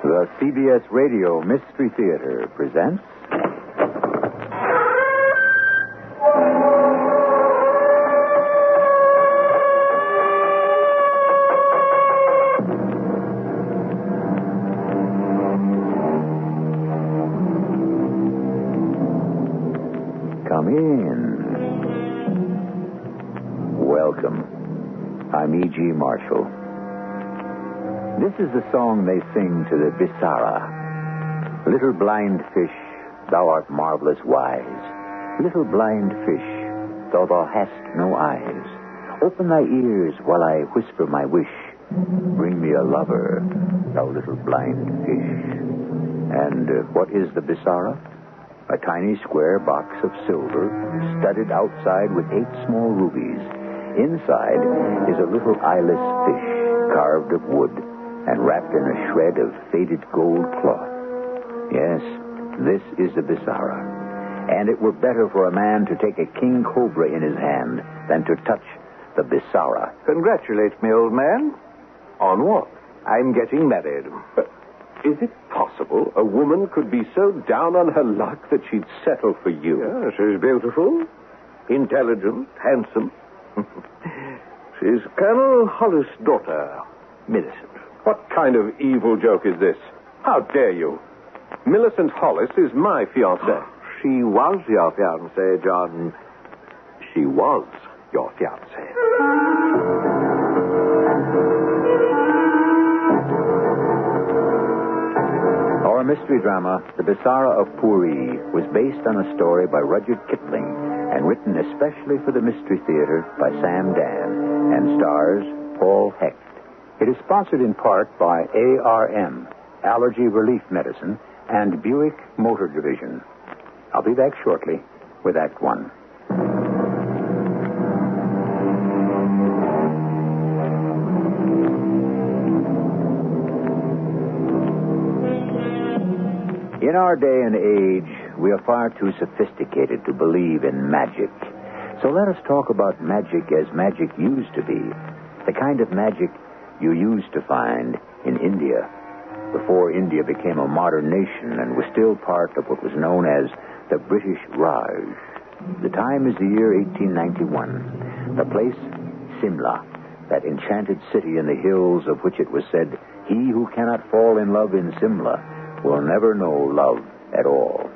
The CBS Radio Mystery Theater presents... Come in. Welcome. I'm E.G. Marshall. This is the song they sing to the Bisara. Little blind fish, thou art marvelous wise. Little blind fish, though thou hast no eyes. Open thy ears while I whisper my wish. Bring me a lover, thou little blind fish. And what is the Bisara? A tiny square box of silver, studded outside with 8 small rubies. Inside is a little eyeless fish, carved of wood, and wrapped in a shred of faded gold cloth. Yes, this is the Bisara. And it were better for a man to take a king cobra in his hand than to touch the Bisara. Congratulate me, old man. On what? I'm getting married. Is it possible a woman could be so down on her luck that she'd settle for you? Yeah, she's beautiful, intelligent, handsome. She's Colonel Hollis' daughter, Millicent. What kind of evil joke is this? How dare you? Millicent Hollis is my fiancée. She was your fiancée, John. She was your fiancée. Our mystery drama, The Bisara of Pooree, was based on a story by Rudyard Kipling and written especially for the Mystery Theater by Sam Dan and stars Paul Hecht. It is sponsored in part by ARM, Allergy Relief Medicine, and Buick Motor Division. I'll be back shortly with Act One. In our day and age, we are far too sophisticated to believe in magic. So let us talk about magic as magic used to be. The kind of magic you used to find in India, before India became a modern nation and was still part of what was known as the British Raj. The time is the year 1891. The place, Simla, that enchanted city in the hills of which it was said, he who cannot fall in love in Simla will never know love at all.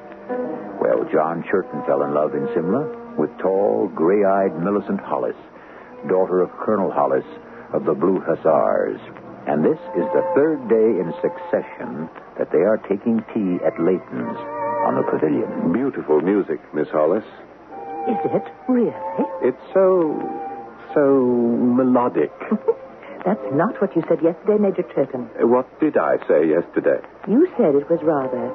Well, John Churton fell in love in Simla with tall, gray-eyed Millicent Hollis, daughter of Colonel Hollis of the Blue Hussars. And this is the 3rd day in succession that they are taking tea at Leighton's on the pavilion. Beautiful music, Miss Hollis. Is it really? It's so melodic. That's not what you said yesterday, Major Churton. What did I say yesterday? You said it was rather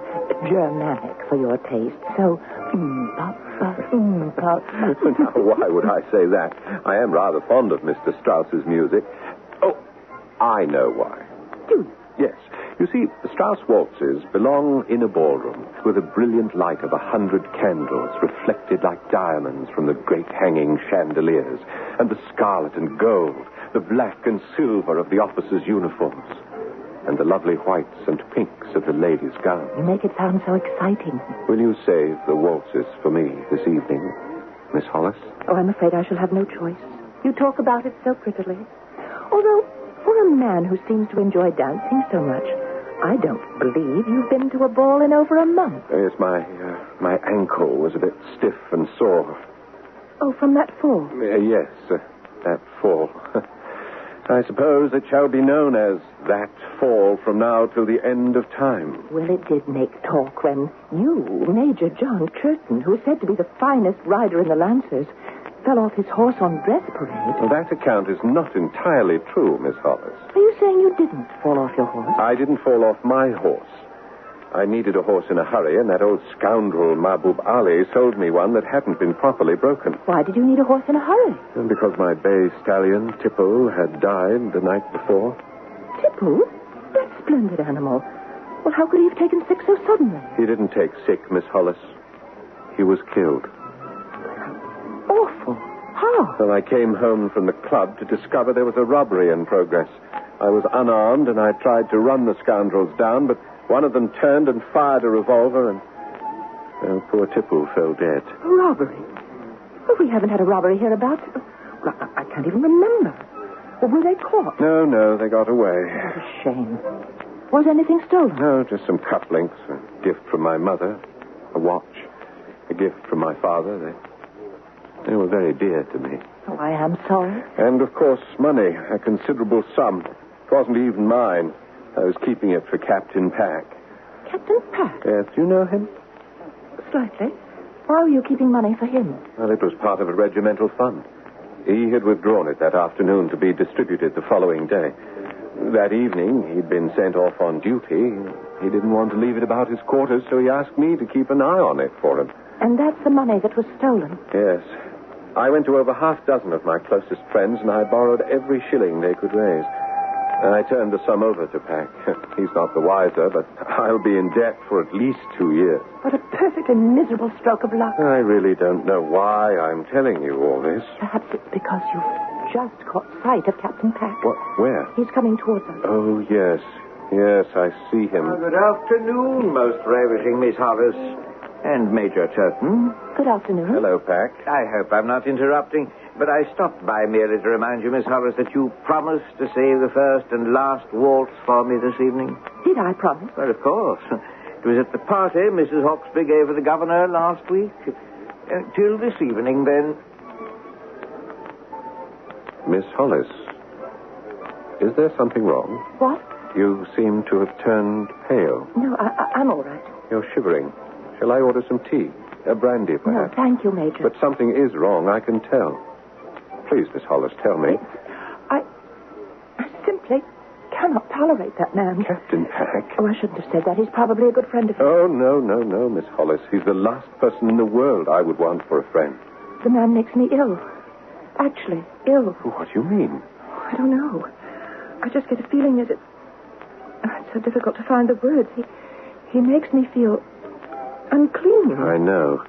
Germanic for your taste. So, pop. Now, why would I say that? I am rather fond of Mr. Strauss's music. Oh, I know why. Do you? Yes. You see, Strauss waltzes belong in a ballroom with a brilliant light of 100 candles reflected like diamonds from the great hanging chandeliers, and the scarlet and gold, the black and silver of the officers' uniforms, and the lovely whites and pinks of the ladies' gowns. You make it sound so exciting. Will you save the waltzes for me this evening, Miss Hollis? Oh, I'm afraid I shall have no choice. You talk about it so prettily. Although, for a man who seems to enjoy dancing so much, I don't believe you've been to a ball in over a month. Yes, my ankle was a bit stiff and sore. Oh, from that fall? Yes, that fall. I suppose it shall be known as that fall from now till the end of time. Well, it did make talk when you, Major John Churton, who is said to be the finest rider in the Lancers, fell off his horse on dress parade. Well, that account is not entirely true, Miss Hollis. Are you saying you didn't fall off your horse? I didn't fall off my horse. I needed a horse in a hurry, and that old scoundrel Mahbub Ali sold me one that hadn't been properly broken. Why did you need a horse in a hurry? And because my bay stallion, Tipple, had died the night before. Tipple? That splendid animal. Well, how could he have taken sick so suddenly? He didn't take sick, Miss Hollis. He was killed. Awful. How? Well, I came home from the club to discover there was a robbery in progress. I was unarmed, and I tried to run the scoundrels down, but one of them turned and fired a revolver, and poor Tipple fell dead. A robbery? Well, we haven't had a robbery hereabouts. Well, I can't even remember. Well, were they caught? No, they got away. What a shame. Was anything stolen? No, just some cufflinks, a gift from my mother, a watch, a gift from my father. They were very dear to me. Oh, I am sorry. And, of course, money, a considerable sum. It wasn't even mine. I was keeping it for Captain Pack. Captain Pack? Yes, do you know him? Slightly. Why were you keeping money for him? Well, it was part of a regimental fund. He had withdrawn it that afternoon to be distributed the following day. That evening, he'd been sent off on duty. He didn't want to leave it about his quarters, so he asked me to keep an eye on it for him. And that's the money that was stolen? Yes. I went to over half a dozen of my closest friends, and I borrowed every shilling they could raise. And I turned the sum over to Pack. He's not the wiser, but I'll be in debt for at least 2 years. What a perfectly miserable stroke of luck. I really don't know why I'm telling you all this. Perhaps it's because you've just caught sight of Captain Pack. What? Where? He's coming towards us. Oh, yes. Yes, I see him. Good afternoon, most ravishing Miss Horace. And Major Turton. Good afternoon. Hello, Pack. I hope I'm not interrupting, but I stopped by merely to remind you, Miss Horace, that you promised to save the first and last waltz for me this evening. Did I promise? Well, of course. It was at the party Mrs. Hawksby gave for the governor last week. Till this evening, then. Miss Hollis, is there something wrong? What? You seem to have turned pale. No, I'm all right. You're shivering. Shall I order some tea? A brandy, No, perhaps? thank you, Major. But something is wrong, I can tell. Please, Miss Hollis, tell me. I simply cannot tolerate that man. Captain Pack? Oh, I shouldn't have said that. He's probably a good friend of yours. Oh, no, Miss Hollis. He's the last person in the world I would want for a friend. The man makes me ill. Actually, ill. What do you mean? I don't know. I just get a feeling as it... It's so difficult to find the words. He makes me feel unclean. I know.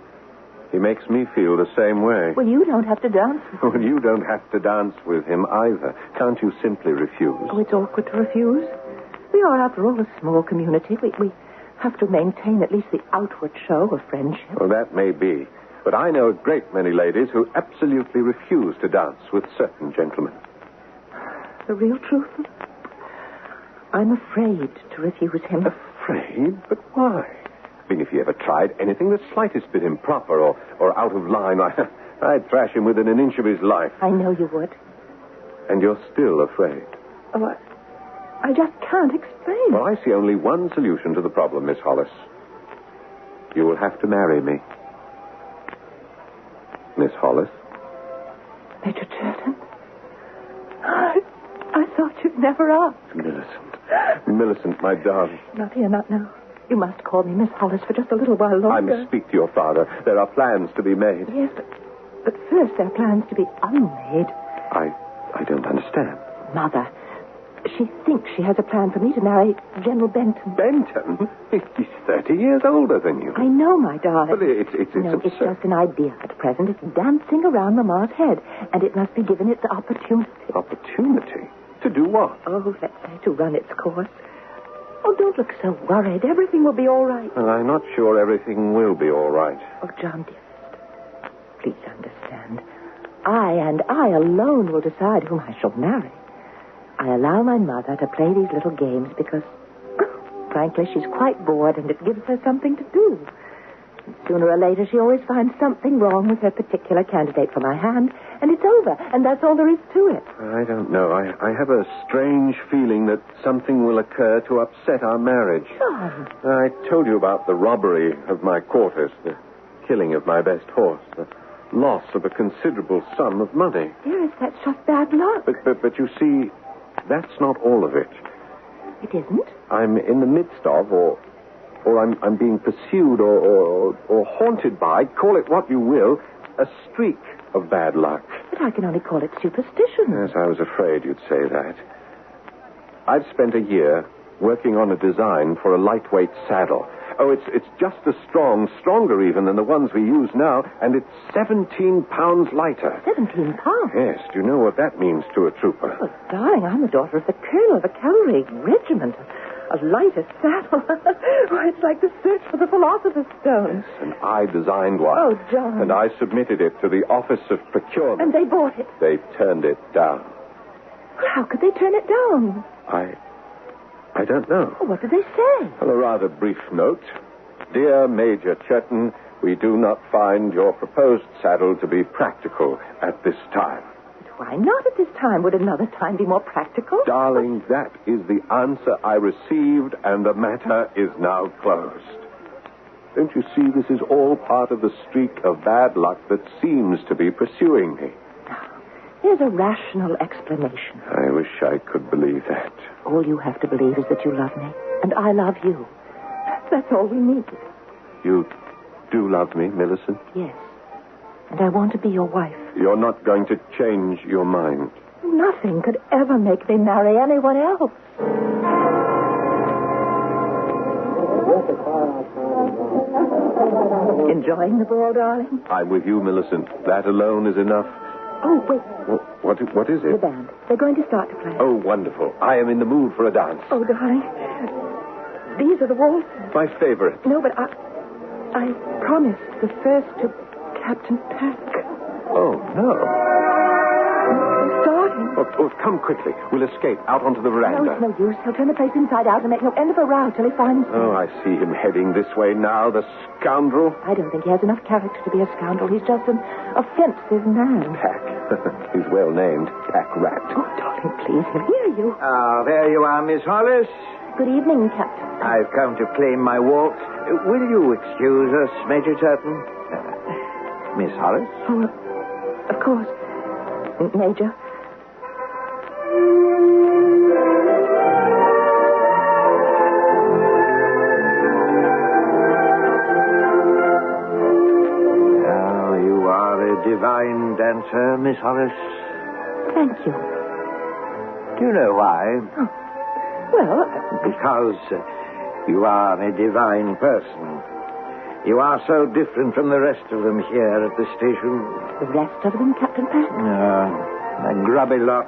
He makes me feel the same way. Well, you don't have to dance with him. Well, you don't have to dance with him either. Can't you simply refuse? Oh, it's awkward to refuse. We are, after all, a small community. We have to maintain at least the outward show of friendship. Well, that may be. But I know a great many ladies who absolutely refuse to dance with certain gentlemen. The real truth? I'm afraid to refuse him. Afraid? But why? I mean, if he ever tried anything the slightest bit improper or out of line, I'd thrash him within an inch of his life. I know you would. And you're still afraid? Oh, I just can't explain. Well, I see only one solution to the problem, Miss Hollis. You will have to marry me. Miss Hollis? Major Turton? I thought you'd never ask. Millicent, my darling. Not here, not now. You must call me Miss Hollis for just a little while longer. I must speak to your father. There are plans to be made. Yes, but first there are plans to be unmade. I don't understand. Mother, she thinks she has a plan for me to marry General Benton. Benton? He's 30 years older than you. I know, my darling. But it's No, absurd. it's just an idea at present. It's dancing around Mamma's head, and it must be given its opportunity. Opportunity? To do what? Oh, let's say to run its course. Oh, don't look so worried. Everything will be all right. Well, I'm not sure everything will be all right. Oh, John, dearest, please understand. I and I alone will decide whom I shall marry. I allow my mother to play these little games because, frankly, she's quite bored and it gives her something to do. And sooner or later, she always finds something wrong with her particular candidate for my hand, and it's over, and that's all there is to it. I don't know. I have a strange feeling that something will occur to upset our marriage. John. I told you about the robbery of my quarters, the killing of my best horse, the loss of a considerable sum of money. Dearest, that's just bad luck. But you see, that's not all of it. It isn't? I'm in the midst of, or I'm being pursued or haunted by, call it what you will, a streak of bad luck. But I can only call it superstition. Yes, I was afraid you'd say that. I've spent a year working on a design for a lightweight saddle, Oh, it's just as strong, stronger even than the ones we use now, and it's 17 pounds lighter. 17 pounds? Yes, do you know what that means to a trooper? Oh, darling, I'm the daughter of the colonel of a cavalry regiment. A lighter saddle. Why, it's like the search for the Philosopher's Stone. Yes, and I designed one. Oh, John. And I submitted it to the Office of Procurement. And they bought it. They turned it down. How could they turn it down? I don't know. Oh, what did they say? Well, a rather brief note. Dear Major Chetton, we do not find your proposed saddle to be practical at this time. But why not at this time? Would another time be more practical? Darling, that is the answer I received, and the matter is now closed. Don't you see, this is all part of the streak of bad luck that seems to be pursuing me. There's a rational explanation. I wish I could believe that. All you have to believe is that you love me, and I love you. That's all we need. You do love me, Millicent? Yes. And I want to be your wife. You're not going to change your mind? Nothing could ever make me marry anyone else. Enjoying the ball, darling? I'm with you, Millicent. That alone is enough. Oh, wait. What is The it? band. They're going to start to play. Oh, wonderful. I am in the mood for a dance. Oh, darling. These are the waltzes. My favorite. No, but I promised the first to Captain Peck. Oh, no. It's starting. Oh, come quickly. We'll escape out onto the No, veranda. it's no use. He'll turn the place inside out and make no end of a row till he finds me. Oh, I see him heading this way now, the scoundrel. I don't think he has enough character to be a scoundrel. He's just an offensive man. Pack. He's well named. Pack Rat. Oh, darling, please, he'll hear you. Ah, there you are, Miss Hollis. Good evening, Captain. I've come to claim my waltz. Will you excuse us, Major Turton? Miss Hollis? Oh, of course. Major. Now, you are a divine dancer, Miss Hollis. Thank you. Do you know why? Oh. Well, Because you are a divine person. You are so different from the rest of them here at the station. the rest of them, Captain Peck? A grubby lot,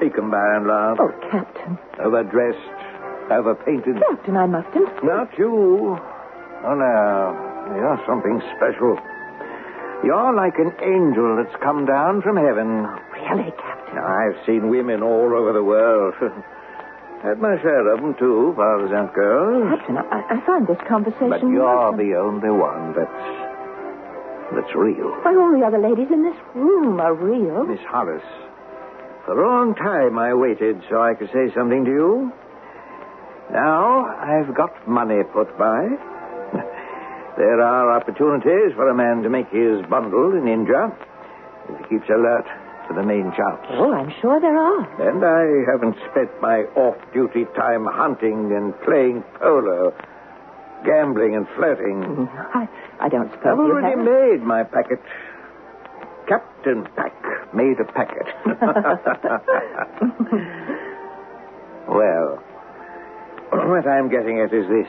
taken by and large. Oh, Captain. Overdressed, overpainted. Captain, I mustn't. Not you. Oh, no. You're something special. You're like an angel that's come down from heaven. Really, Captain? Now, I've seen women all over the world. Had my share of them, too, far as that goes. Captain, I find this conversation... But you're the only one that's real. Why, all the other ladies in this room are real. Miss Hollis, for a long time I waited so I could say something to you. Now I've got money put by. There are opportunities for a man to make his bundle in India if he keeps alert to the main chance. Oh, I'm sure there are. And I haven't spent my off-duty time hunting and playing polo, gambling and flirting. I don't suppose I've you already have. made my packet. Captain Pack made a packet. Well, what I'm getting at is this.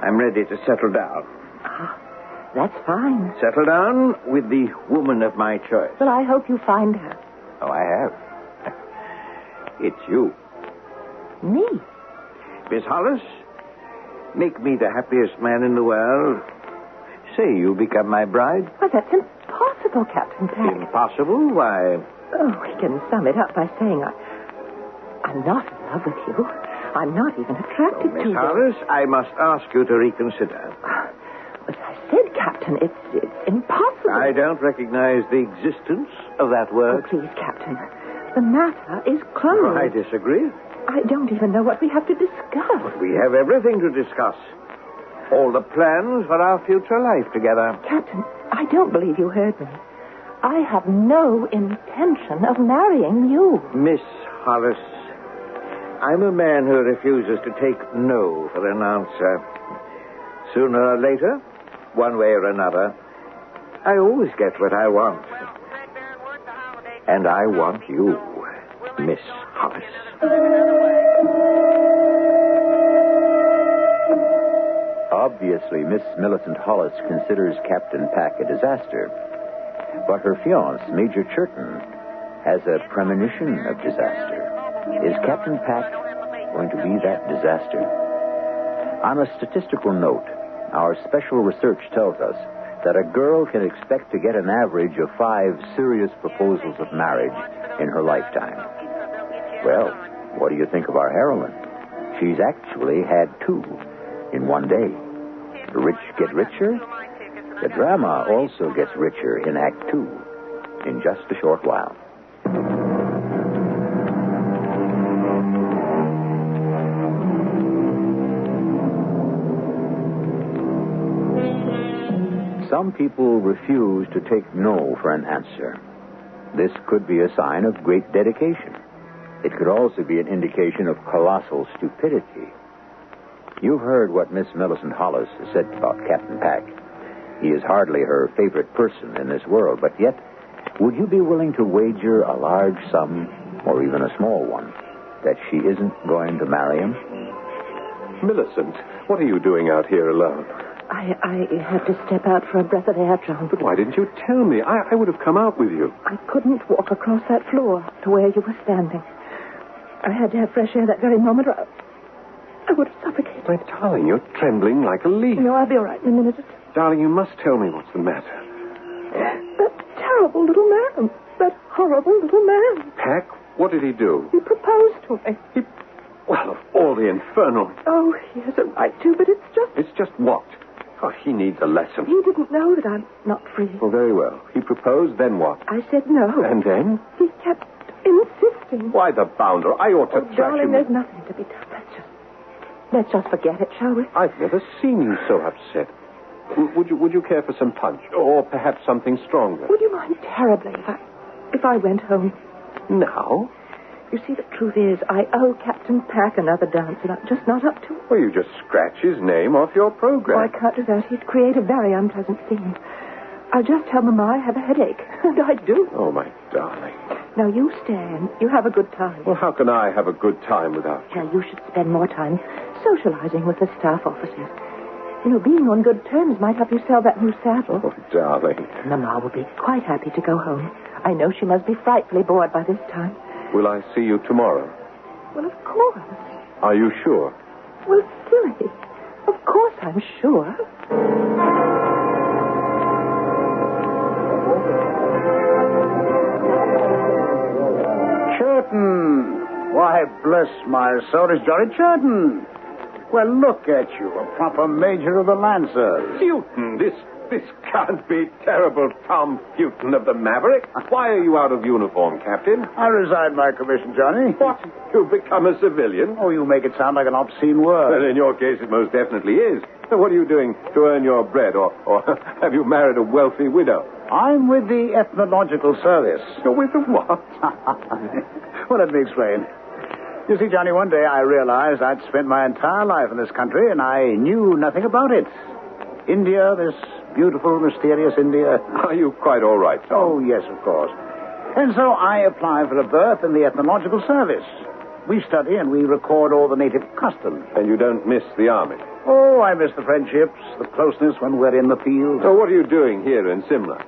I'm ready to settle down. That's fine. Settle down with the woman of my choice. Well, I hope you find her. Oh, I have. It's you. Me? Miss Hollis, make me the happiest man in the world. Say you become my bride. Why, that's impossible, Captain Peck. Impossible? Why? Oh, we can sum it up by saying I'm not in love with you. I'm not even attracted to Miss you. Hollis, I must ask you to reconsider. As I said, Captain, it's impossible. I don't recognize the existence of that Oh, word. please, Captain. The matter is closed. I disagree. I don't even know what we have to discuss. We have everything to discuss. All the plans for our future life together. Captain, I don't believe you heard me. I have no intention of marrying you. Miss Hollis, I'm a man who refuses to take no for an answer. Sooner or later, one way or another, I always get what I want. And I want you, Miss Hollis. Obviously, Miss Millicent Hollis considers Captain Pack a disaster. But her fiancé, Major Churton, has a premonition of disaster. Is Captain Pack going to be that disaster? On a statistical note, our special research tells us that a girl can expect to get an average of 5 serious proposals of marriage in her lifetime. Well, what do you think of our heroine? She's actually had 2 in one day. The rich get richer. The drama also gets richer in Act 2 in just a short while. Some people refuse to take no for an answer. This could be a sign of great dedication. It could also be an indication of colossal stupidity. You've heard what Miss Millicent Hollis said about Captain Pack. He is hardly her favorite person in this world, but yet, would you be willing to wager a large sum, or even a small one, that she isn't going to marry him? Millicent, what are you doing out here alone? I had to step out for a breath of air, John. But why didn't you tell me? I would have come out with you. I couldn't walk across that floor to where you were standing. I had to have fresh air that very moment, or I would have suffocated. My darling, you're trembling like a leaf. No, I'll be all right in a minute. Darling, you must tell me what's the matter. That terrible little man. That horrible little man. Pack, what did he do? He proposed to me. Well, of all the infernal... Oh, he has a right to, but it's just... It's just what? Oh, he needs a lesson. He didn't know that I'm not free. Well, very well. He proposed, then what? I said no. And then? He kept insisting. Why, the bounder. I ought to thrash darling, him. there's nothing to be done. Let's just forget it, shall we? I've never seen you so upset. Would you care for some punch? Or perhaps something stronger? Would you mind terribly if I went home? Now? You see, the truth is, I owe Captain Pack another dance, and I'm just not up to it. Well, you just scratch his name off your program. Oh, I can't do that. He'd create a very unpleasant scene. I'll just tell Mama I have a headache. And I do. Oh, my darling. Now, you stay and you have a good time. Well, how can I have a good time without you? Well, you should spend more time socializing with the staff officers. You know, being on good terms might help you sell that new saddle. Oh, darling. Mama will be quite happy to go home. I know she must be frightfully bored by this time. Will I see you tomorrow? Well, of course. Are you sure? Well, silly. Of course I'm sure. Churton. Why, bless my soul, it's Johnny Churton. Well, look at you, a proper major of the Lancers. Fulton, this can't be terrible Tom Fulton of the Maverick. Why are you out of uniform, Captain? I resigned my commission, Johnny. What? You've become a civilian? Oh, you make it sound like an obscene word. Well, in your case, it most definitely is. What are you doing to earn your bread? Or have you married a wealthy widow? I'm with the Ethnological Service. You're with the what? Well, let me explain. You see, Johnny, one day I realized I'd spent my entire life in this country, and I knew nothing about it. India, this beautiful, mysterious India. Are you quite all right, Tom? Oh, yes, of course. And so I applied for a berth in the Ethnological Service. We study and we record all the native customs. And you don't miss the army? Oh, I miss the friendships, the closeness when we're in the field. So what are you doing here in Simla?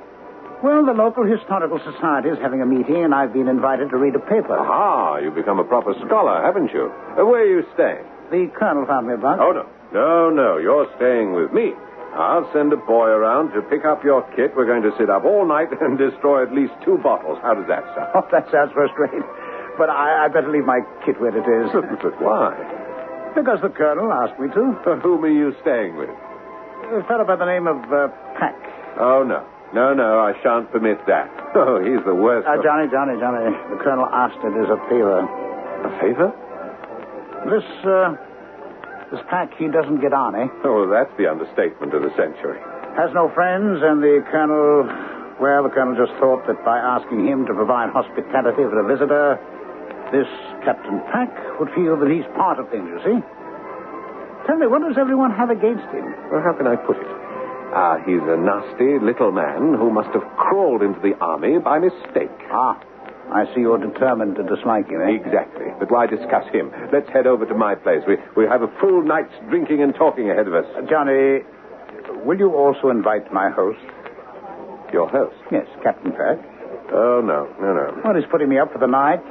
Well, the local historical society is having a meeting, and I've been invited to read a paper. Aha, you've become a proper scholar, haven't you? Where are you staying? The colonel found me a bunk. Oh, no, you're staying with me. I'll send a boy around to pick up your kit. We're going to sit up all night and destroy at least 2 bottles. How does that sound? Oh, that sounds first rate. But I better leave my kit where it is. But why? Because the colonel asked me to. Whom are you staying with? A fellow by the name of Pack. Oh, no, I shan't permit that. Oh, he's the worst. Johnny. The colonel asked it as a favor. A favor? This Pack, he doesn't get on, eh? Oh, well, that's the understatement of the century. Has no friends, and the colonel just thought that by asking him to provide hospitality for a visitor, this Captain Pack would feel that he's part of things, you see. Tell me, what does everyone have against him? Well, how can I put it? He's a nasty little man who must have crawled into the army by mistake. I see you're determined to dislike him, eh? Exactly. But why discuss him? Let's head over to my place. We have a full night's drinking and talking ahead of us. Johnny, will you also invite my host? Your host? Yes, Captain Pack. Oh, no. Well, he's putting me up for the night.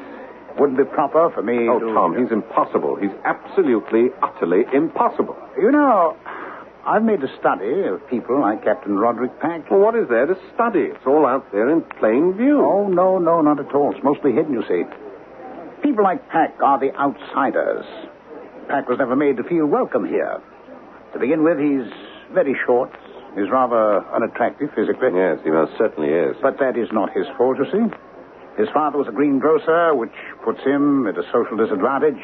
Wouldn't be proper for me Oh, to... Tom, he's impossible. He's absolutely, utterly impossible. You know, I've made a study of people like Captain Roderick Pack. Well, what is there to study? It's all out there in plain view. Oh, no, not at all. It's mostly hidden, you see. People like Pack are the outsiders. Pack was never made to feel welcome here. To begin with, he's very short. He's rather unattractive physically. Yes, he most certainly is. But that is not his fault, you see. His father was a greengrocer, which puts him at a social disadvantage.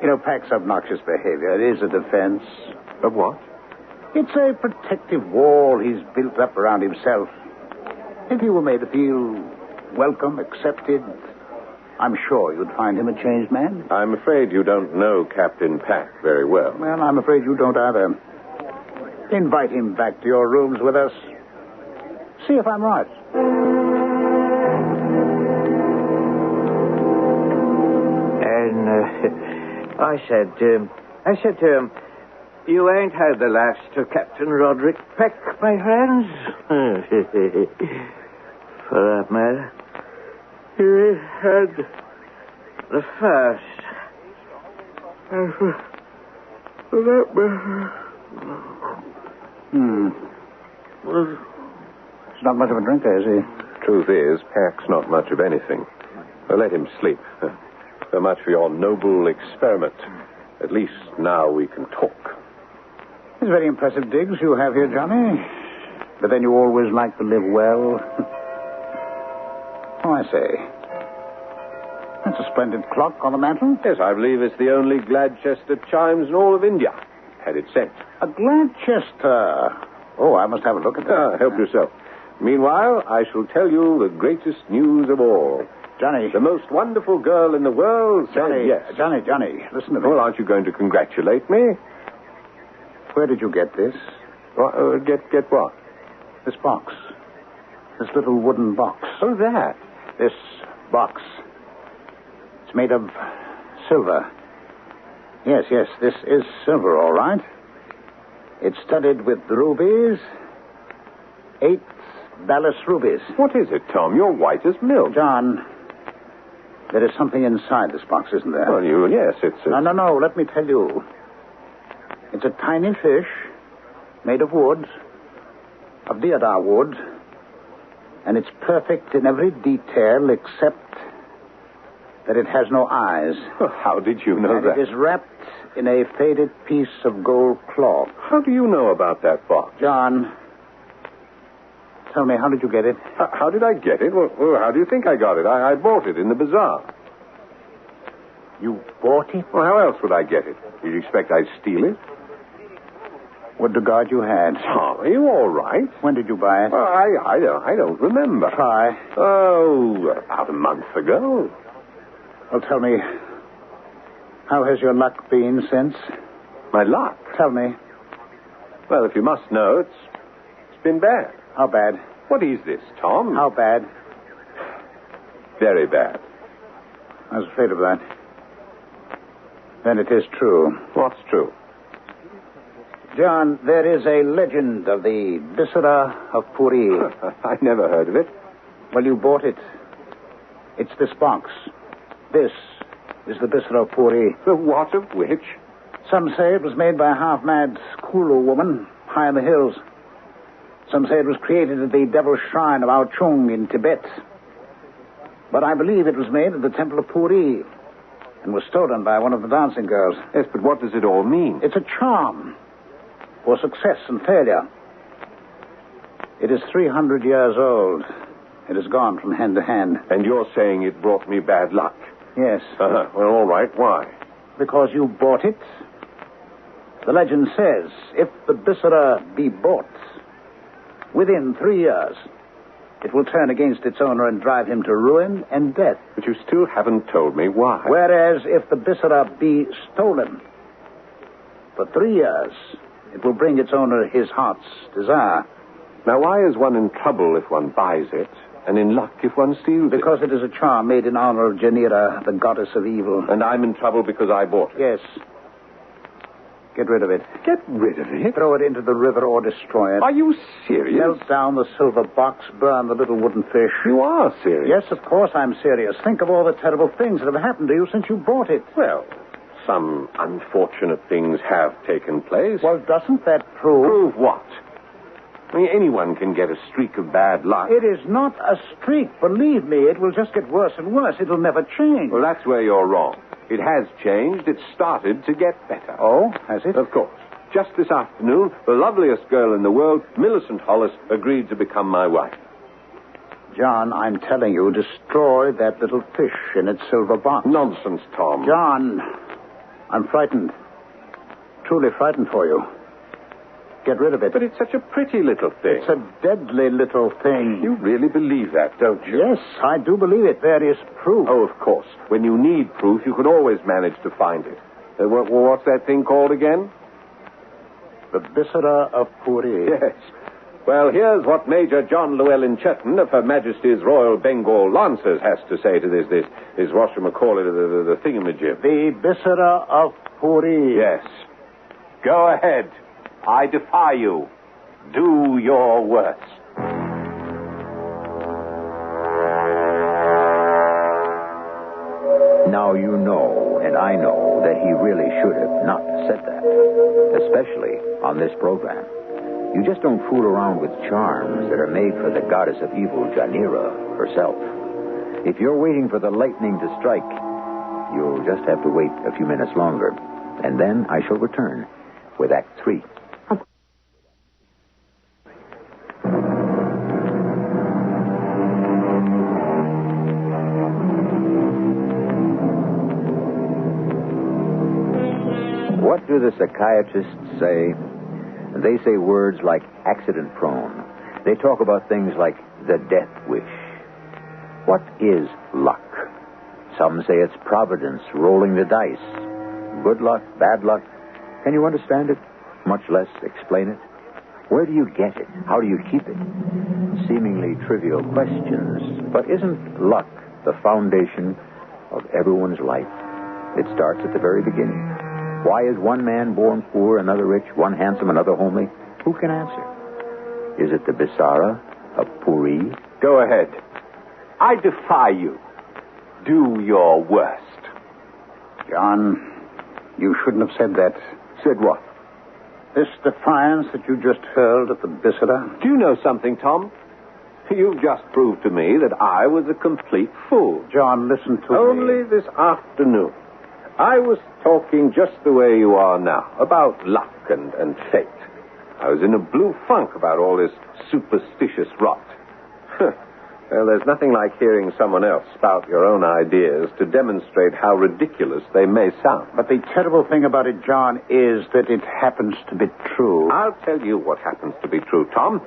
You know, Pack's obnoxious behavior. It is a defense. Of what? It's a protective wall he's built up around himself. If he were made to feel welcome, accepted, I'm sure you'd find him a changed man. I'm afraid you don't know Captain Pack very well. Well, I'm afraid you don't either. Invite him back to your rooms with us. See if I'm right. And I said to him, you ain't had the last of Captain Roderick Peck, my friends. For that matter, you ain't had the first. And for that matter... He's not much of a drinker, is he? Truth is, Pack's not much of anything. Well, let him sleep. So much for your noble experiment. At least now we can talk. It's very impressive digs you have here, Johnny. But then you always like to live well. Oh, I say. That's a splendid clock on the mantel. Yes, I believe it's the only Gladchester chimes in all of India. Had it sent. A Gladchester. Oh, I must have a look at that. Help yourself. Meanwhile, I shall tell you the greatest news of all. Johnny. The most wonderful girl in the world said yes. Johnny, listen to me. Well, aren't you going to congratulate me? Where did you get this? Get what? This box. This little wooden box. Oh, that. This box. It's made of silver. Yes, this is silver, all right. It's studded with rubies. 8 Dallas rubies. What is it, Tom? You're white as milk. John, there is something inside this box, isn't there? Well, yes, it's... No, let me tell you. It's a tiny fish made of wood, of deodar wood, and it's perfect in every detail except that it has no eyes. How did you know that? It is wrapped in a faded piece of gold cloth. How do you know about that box? John, tell me, how did you get it? How did I get it? Well, how do you think I got it? I bought it in the bazaar. You bought it? Well, how else would I get it? Did you expect I'd steal it? What regard you had? Tom, are you all right? When did you buy it? Well, I don't remember. Try. Oh, about a month ago. Well, tell me, how has your luck been since? My luck? Tell me. Well, if you must know, it's been bad. How bad? What is this, Tom? How bad? Very bad. I was afraid of that. Then it is true. What's true? John, there is a legend of the Bisara of Pooree. I never heard of it. Well, you bought it. It's this box. This is the Bisara of Pooree. The what of which? Some say it was made by a half-mad Kulu woman high in the hills. Some say it was created at the Devil's Shrine of Ao Chung in Tibet. But I believe it was made at the Temple of Pooree and was stolen by one of the dancing girls. Yes, but what does it all mean? It's a charm for success and failure. It is 300 years old. It has gone from hand to hand. And you're saying it brought me bad luck? Yes. Well, all right. Why? Because you bought it. The legend says, if the Bisara be bought, within 3 years, it will turn against its owner and drive him to ruin and death. But you still haven't told me why. Whereas, if the Bisara be stolen, for 3 years, it will bring its owner his heart's desire. Now, why is one in trouble if one buys it, and in luck if one steals Because it is a charm made in honor of Janira, the goddess of evil. And I'm in trouble because I bought it. Yes. Get rid of it. Get rid of it? Throw it into the river or destroy it. Are you serious? Melt down the silver box, burn the little wooden fish. You are serious? Yes, of course I'm serious. Think of all the terrible things that have happened to you since you bought it. Well, some unfortunate things have taken place. Well, doesn't that prove... Prove what? I mean, anyone can get a streak of bad luck. It is not a streak. Believe me, it will just get worse and worse. It'll never change. Well, that's where you're wrong. It has changed. It started to get better. Oh, has it? Of course. Just this afternoon, the loveliest girl in the world, Millicent Hollis, agreed to become my wife. John, I'm telling you, destroy that little fish in its silver box. Nonsense, Tom. John, I'm frightened. Truly frightened for you. Get rid of it. But it's such a pretty little thing. It's a deadly little thing. You really believe that, don't you? Yes, I do believe it. There is proof. Oh, of course. When you need proof, you can always manage to find it. What's that thing called again? The Bisara of Pooree. Yes. Well, here's what Major John Llewellyn Churton of Her Majesty's Royal Bengal Lancers has to say to this whatchamacallit, the thingamajig. The Bisara of Pooree. Yes. Go ahead. I defy you. Do your worst. Now you know, and I know, that he really should have not said that. Especially on this program. You just don't fool around with charms that are made for the goddess of evil, Janira, herself. If you're waiting for the lightning to strike, you'll just have to wait a few minutes longer. And then I shall return with Act 3. What do the psychiatrists say? They say words like accident prone. They talk about things like the death wish. What is luck? Some say it's providence rolling the dice. Good luck, bad luck. Can you understand it? Much less explain it. Where do you get it? How do you keep it? Seemingly trivial questions. But isn't luck the foundation of everyone's life? It starts at the very beginning. Why is one man born poor, another rich, one handsome, another homely? Who can answer? Is it the Bisara of Pooree? Go ahead. I defy you. Do your worst. John, you shouldn't have said that. Said what? This defiance that you just hurled at the Bisara. Do you know something, Tom? You've just proved to me that I was a complete fool. John, listen to me. Only this afternoon. I was talking just the way you are now, about luck and fate. I was in a blue funk about all this superstitious rot. Well, there's nothing like hearing someone else spout your own ideas to demonstrate how ridiculous they may sound. But the terrible thing about it, John, is that it happens to be true. I'll tell you what happens to be true, Tom.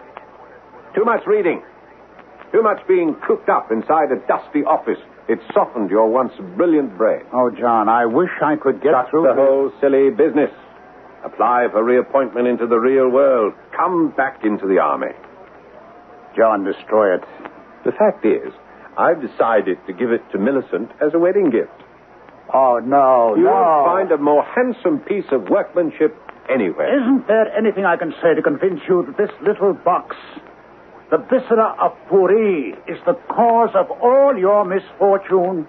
Too much reading. Too much being cooped up inside a dusty office. It softened your once brilliant brain. Oh, John, I wish I could get through the whole silly business. Apply for reappointment into the real world. Come back into the army. John, destroy it. The fact is, I've decided to give it to Millicent as a wedding gift. Oh, no, you won't find a more handsome piece of workmanship anywhere. Isn't there anything I can say to convince you that this little box, the Bisara of Pooree, is the cause of all your misfortune?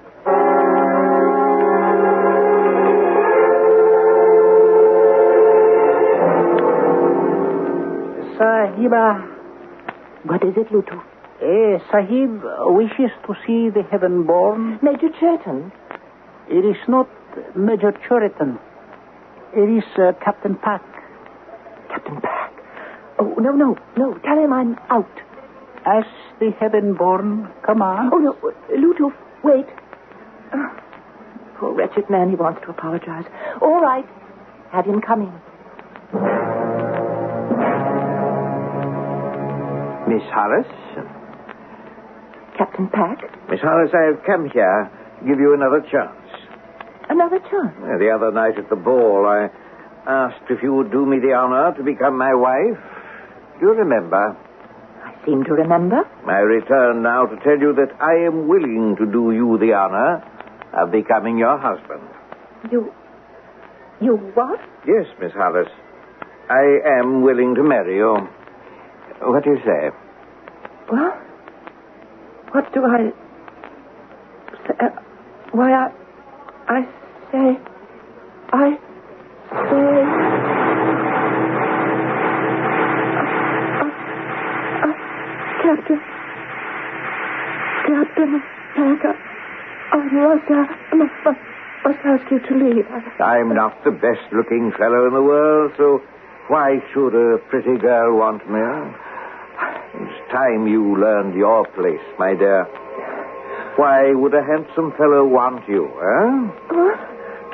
Sahiba. What is it, Lutu? Sahib wishes to see the heaven-born. Major Churton. It is not Major Churton. It is Captain Pack. Captain Pack? Oh, no. Tell him I'm out. As the heaven-born commands. Oh, no. Lutu, wait. Poor wretched man, he wants to apologize. All right. Have him come in. Miss Hollis? Captain Pack? Miss Hollis, I have come here to give you another chance. Another chance? The other night at the ball, I asked if you would do me the honor to become my wife. Do you remember? I seem to remember. I return now to tell you that I am willing to do you the honor of becoming your husband. You You what? Yes, Miss Hollis. I am willing to marry you. What do you say? Well, what do I say? Why, I say... Captain Packer, I must ask you to leave. I'm not the best-looking fellow in the world, so why should a pretty girl want me? It's time you learned your place, my dear. Why would a handsome fellow want you, eh? What?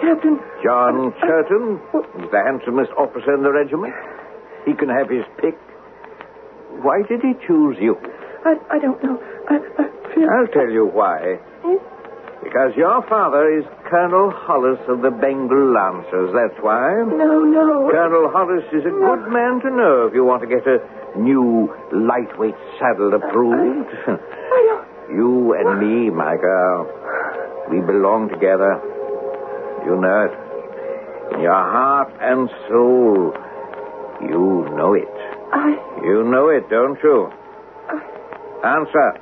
Captain... John Churton is the handsomest officer in the regiment. He can have his pick. Why did he choose you? I don't know. I feel... I'll tell you why. Because your father is Colonel Hollis of the Bengal Lancers, that's why. No. Colonel Hollis is a good man to know if you want to get a new lightweight saddle approved. I don't... You and me, my girl, we belong together. You know it. In your heart and soul, you know it. You know it, don't you? Answer.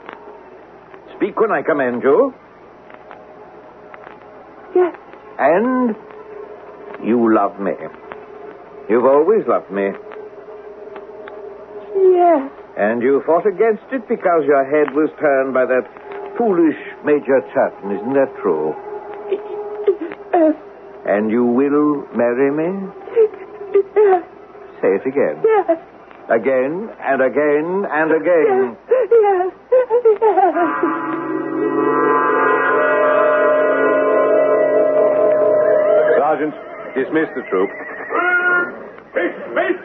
Speak when I command you. Yes. And you love me. You've always loved me. Yes. And you fought against it because your head was turned by that foolish Major Churton. Isn't that true? Yes. And you will marry me? Yes. Say it again. Yes. Again and again and again. Yes. Sergeant, dismiss the troop. Peace!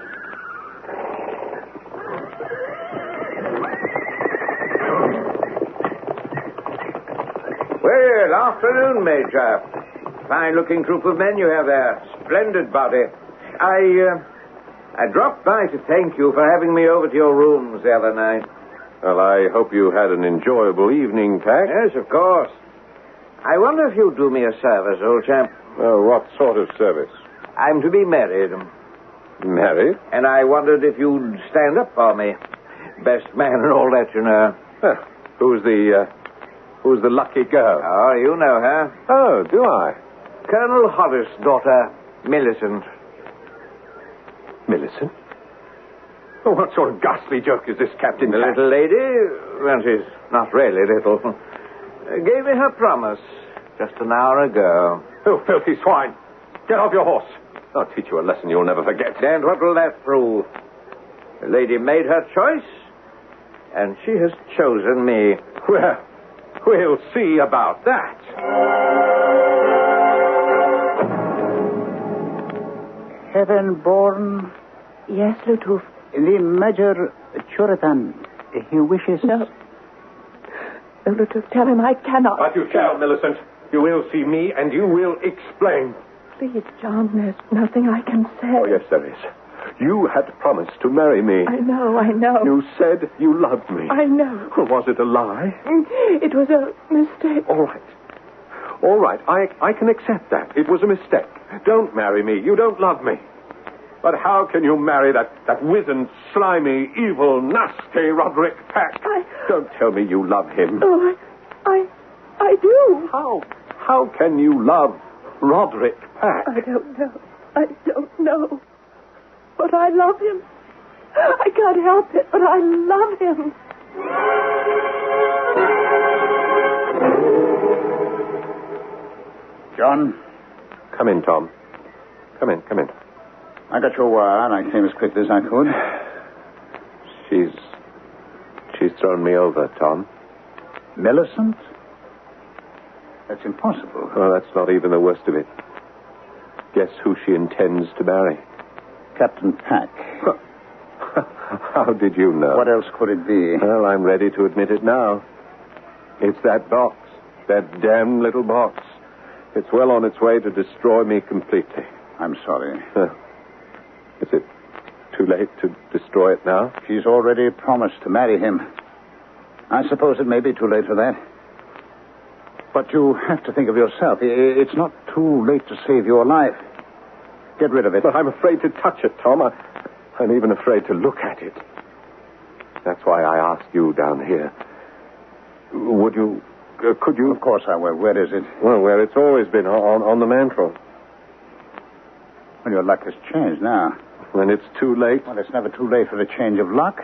Well, afternoon, Major. Fine-looking troop of men you have there. Splendid body. I dropped by to thank you for having me over to your rooms the other night. Well, I hope you had an enjoyable evening, Pack. Yes, of course. I wonder if you'd do me a service, old chap. What sort of service? I'm to be married. Married? And I wondered if you'd stand up for me. Best man and all that, you know. Who's the lucky girl? Oh, you know her. Oh, do I? Colonel Hollis' daughter, Millicent. Millicent? Oh, what sort of ghastly joke is this, Captain? The little lady, well, she's not really little, gave me her promise just an hour ago. Oh, filthy swine. Get off your horse. I'll teach you a lesson you'll never forget. And what will that prove? The lady made her choice, and she has chosen me. Well, we'll see about that. Heaven-born... Yes, Lutuf. The Major Churitan, he wishes... No, Lutuf, tell him I cannot. But you shall, Millicent. You will see me, and you will explain. Please, John, there's nothing I can say. Oh, yes, there is. You had promised to marry me. I know. You said you loved me. I know. Well, was it a lie? It was a mistake. All right. I can accept that. It was a mistake. Don't marry me. You don't love me. But how can you marry that wizened, slimy, evil, nasty Roderick Pack? Don't tell me you love him. Oh, I do. How can you love Roderick Pack? I don't know. But I love him. I can't help it, but I love him. John? Come in, Tom. Come in. I got your wire, and I came as quickly as I could. She's thrown me over, Tom. Millicent? That's impossible. Oh, that's not even the worst of it. Guess who she intends to marry? Captain Pack. How did you know? What else could it be? Well, I'm ready to admit it now. It's that box. That damn little box. It's well on its way to destroy me completely. I'm sorry. Is it too late to destroy it now? She's already promised to marry him. I suppose it may be too late for that. But you have to think of yourself. It's not too late to save your life. Get rid of it. But I'm afraid to touch it, Tom. I'm even afraid to look at it. That's why I asked you down here. Would you... could you... Of course I will. Where is it? Well, where it's always been, on the mantel. Well, your luck has changed now. When it's too late? Well, it's never too late for a change of luck.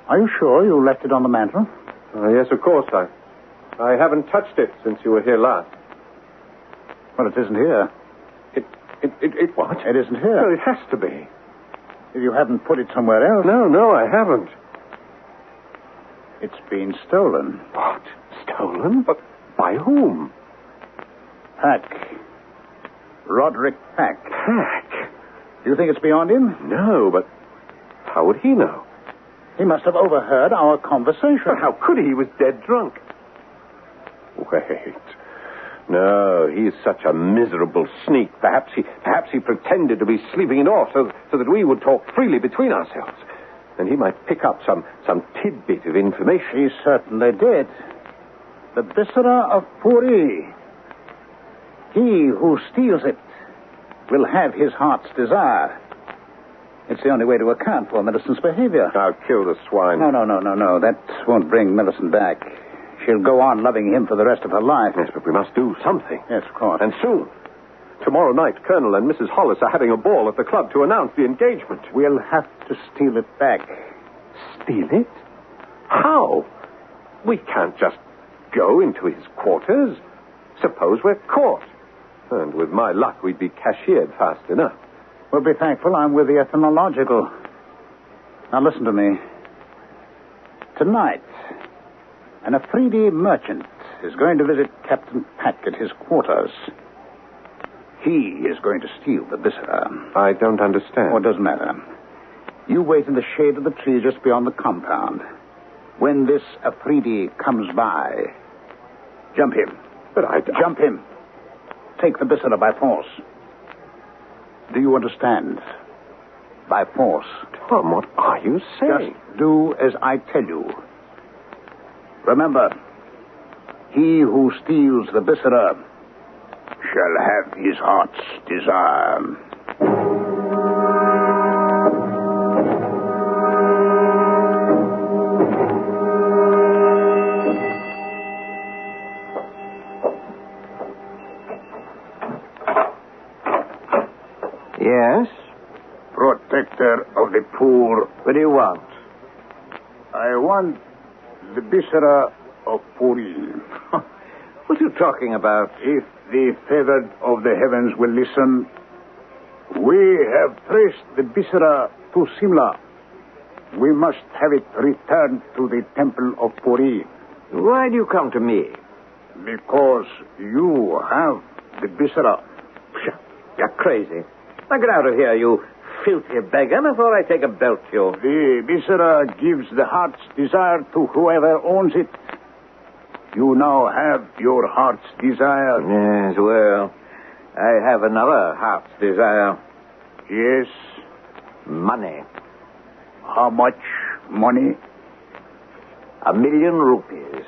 Are you sure you left it on the mantel? Yes, of course. I haven't touched it since you were here last. Well, it isn't here. It what? It isn't here. Well, it has to be. If you haven't put it somewhere else. No, I haven't. It's been stolen. What? Stolen? But by whom? Pack. Roderick Pack. Pack? Do you think it's beyond him? No, but how would he know? He must have overheard our conversation. But how could he? He was dead drunk. Wait. No, he's such a miserable sneak. Perhaps he pretended to be sleeping it off so that we would talk freely between ourselves. And he might pick up some tidbit of information. He certainly did. The Bisara of Pooree. He who steals it will have his heart's desire. It's the only way to account for Millicent's behavior. I'll kill the swine. No. That won't bring Millicent back. She'll go on loving him for the rest of her life. Yes, but we must do something. Yes, of course. And soon. Tomorrow night, Colonel and Mrs. Hollis are having a ball at the club to announce the engagement. We'll have to steal it back. Steal it? How? We can't just go into his quarters. Suppose we're caught. And with my luck, we'd be cashiered fast enough. We'll be thankful I'm with the ethnological. Now listen to me. Tonight, an Afridi merchant is going to visit Captain Pack at his quarters. He is going to steal the Bisara. I don't understand. Oh, it doesn't matter. You wait in the shade of the tree just beyond the compound. When this Afridi comes by, jump him. But Jump him. Take the Bisara by force. Do you understand? By force. Tom, what are you saying? Just do as I tell you. Remember, he who steals the Bisara shall have his heart's desire. Yes? Protector of the poor. What do you want? I want the Bisara of Pooree. What are you talking about? If the favored of the heavens will listen, we have traced the Bisara to Simla. We must have it returned to the temple of Pooree. Why do you come to me? Because you have the Bisara. You're crazy. Now get out of here, you filthy beggar, before I take a belt to you. The Bisara gives the heart's desire to whoever owns it. You now have your heart's desire. Yes, well, I have another heart's desire. Yes. Money. How much money? 1,000,000 rupees.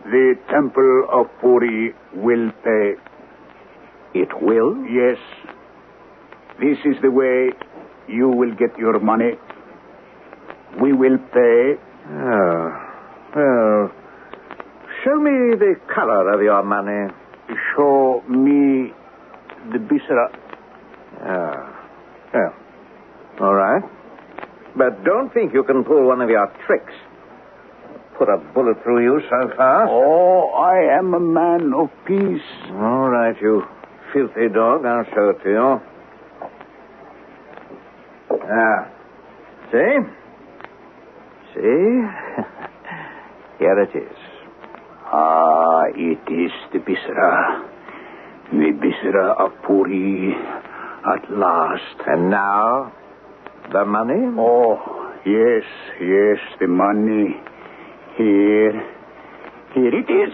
The temple of Pooree will pay. It will? Yes. This is the way you will get your money. We will pay. Oh, well, show me the color of your money. Show me the Bisara. Yeah. All right. But don't think you can pull one of your tricks. Put a bullet through you so fast. Oh, I am a man of peace. All right, you filthy dog. I'll show it to you. See? Here it is. Ah, it is the Bisara. The Bisara of Pooree at last. And now, the money? Oh, yes, the money. Here it is.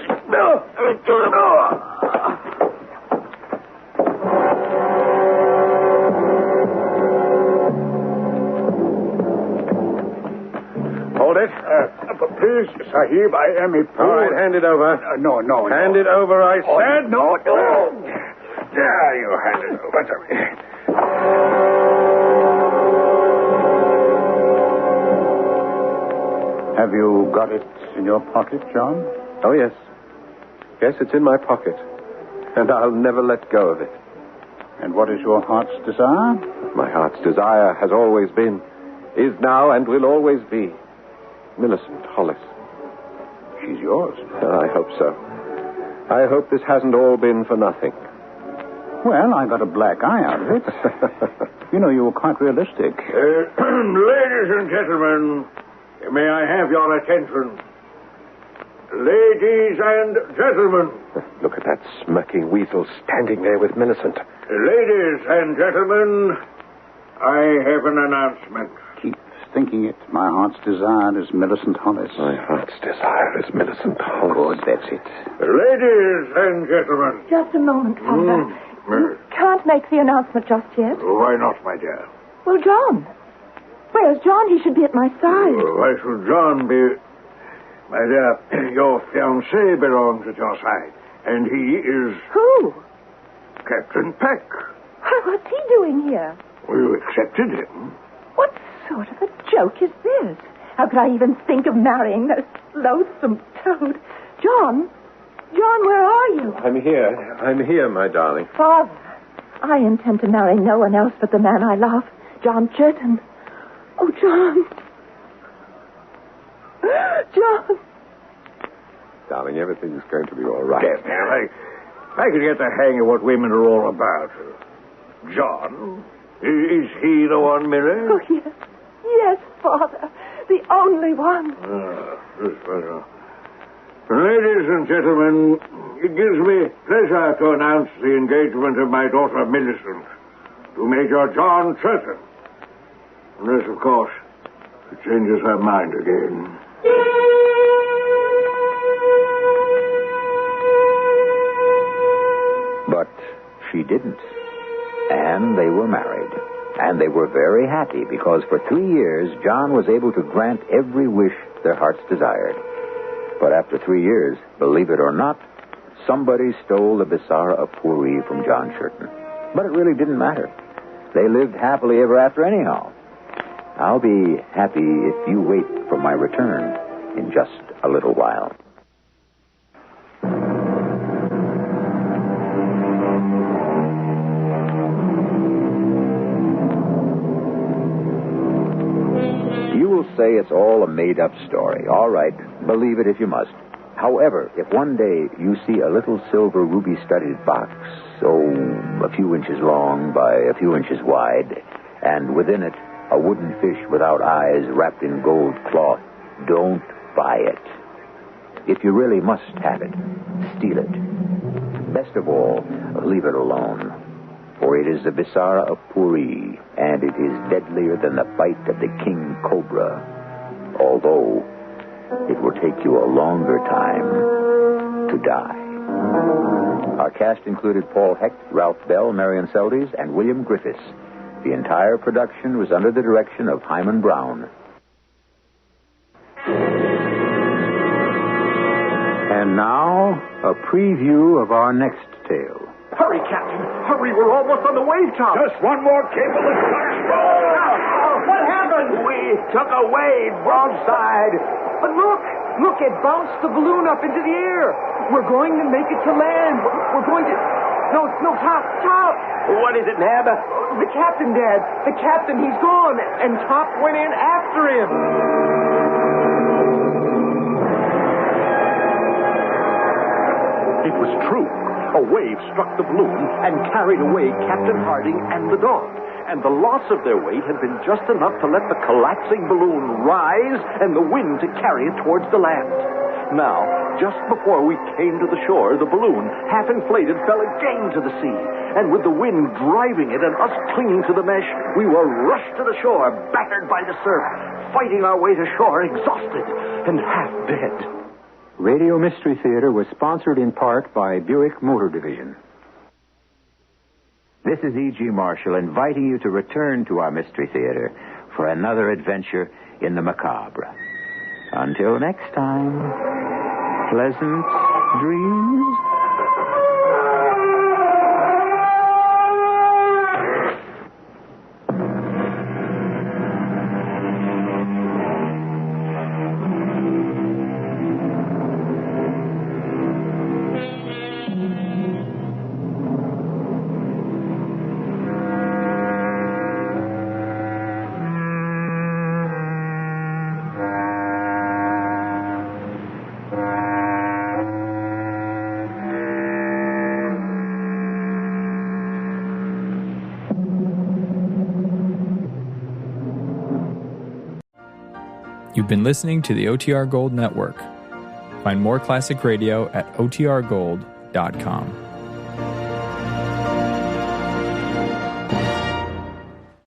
Hold it. Please, Sahib, I am a poor... All right, hand it over. No. Hand it over, I said. No. Yeah, you hand it over to me. Have you got it in your pocket, John? Oh, yes. Yes, it's in my pocket. And I'll never let go of it. And what is your heart's desire? My heart's desire has always been, is now, and will always be Millicent Hollis. She's yours. I hope so. I hope this hasn't all been for nothing. Well, I got a black eye out of it. You know, you were quite realistic. Ladies and gentlemen, may I have your attention? Ladies and gentlemen. Look at that smirking weasel standing there with Millicent. Ladies and gentlemen, I have an announcement. Keep thinking it. My heart's desire is Millicent Hollis. My heart's desire is Millicent Hollis. Good, that's it. Ladies and gentlemen. Just a moment, Father. You can't make the announcement just yet. Why not, my dear? Well, John. Where's John? He should be at my side. Why should John be... My dear, your fiancé belongs at your side. And he is... Who? Captain Peck. What's he doing here? Well, you accepted him. What sort of a joke is this? How could I even think of marrying that loathsome toad? John? John, where are you? I'm here, my darling. Father, I intend to marry no one else but the man I love, John Churton. Oh, John. John. Darling, everything's going to be all right. Yes, dear, I could get the hang of what women are all about. John? Is he the one, Mary? Oh, yes. Yes, Father. The only one. Ladies and gentlemen, it gives me pleasure to announce the engagement of my daughter Millicent to Major John Churton. Unless, of course, she changes her mind again. But she didn't. And they were married. And they were very happy because for 3 years, John was able to grant every wish their hearts desired. But after 3 years, believe it or not, somebody stole the Bisara of Pooree from John Churton. But it really didn't matter. They lived happily ever after anyhow. I'll be happy if you wait for my return in just a little while. You will say it's all a made-up story. All right, believe it if you must. However, if one day you see a little silver ruby-studded box, a few inches long by a few inches wide, and within it a wooden fish without eyes wrapped in gold cloth, don't buy it. If you really must have it, steal it. Best of all, leave it alone. For it is the Bisara of Pooree, and it is deadlier than the bite of the king cobra. Although it will take you a longer time to die. Our cast included Paul Hecht, Ralph Bell, Marion Seldes, and William Griffiths. The entire production was under the direction of Hyman Brown. And now, a preview of our next tale. Hurry, Captain. Hurry, we're almost on the wave top. Just one more cable and What happened? We took a wave broadside. But look, it bounced the balloon up into the air. We're going to make it to land. We're going to... No, Top. What is it, Nab? The captain, Dad. The captain, he's gone. And Top went in after him. It was true. A wave struck the balloon and carried away Captain Harding and the dog. And the loss of their weight had been just enough to let the collapsing balloon rise and the wind to carry it towards the land. Now, just before we came to the shore, the balloon, half inflated, fell again to the sea. And with the wind driving it and us clinging to the mesh, we were rushed to the shore, battered by the surf, fighting our way to shore, exhausted and half dead. Radio Mystery Theater was sponsored in part by Buick Motor Division. This is E.G. Marshall inviting you to return to our Mystery Theater for another adventure in the macabre. Until next time, pleasant dreams. You've been listening to the OTR Gold Network. Find more classic radio at otrgold.com.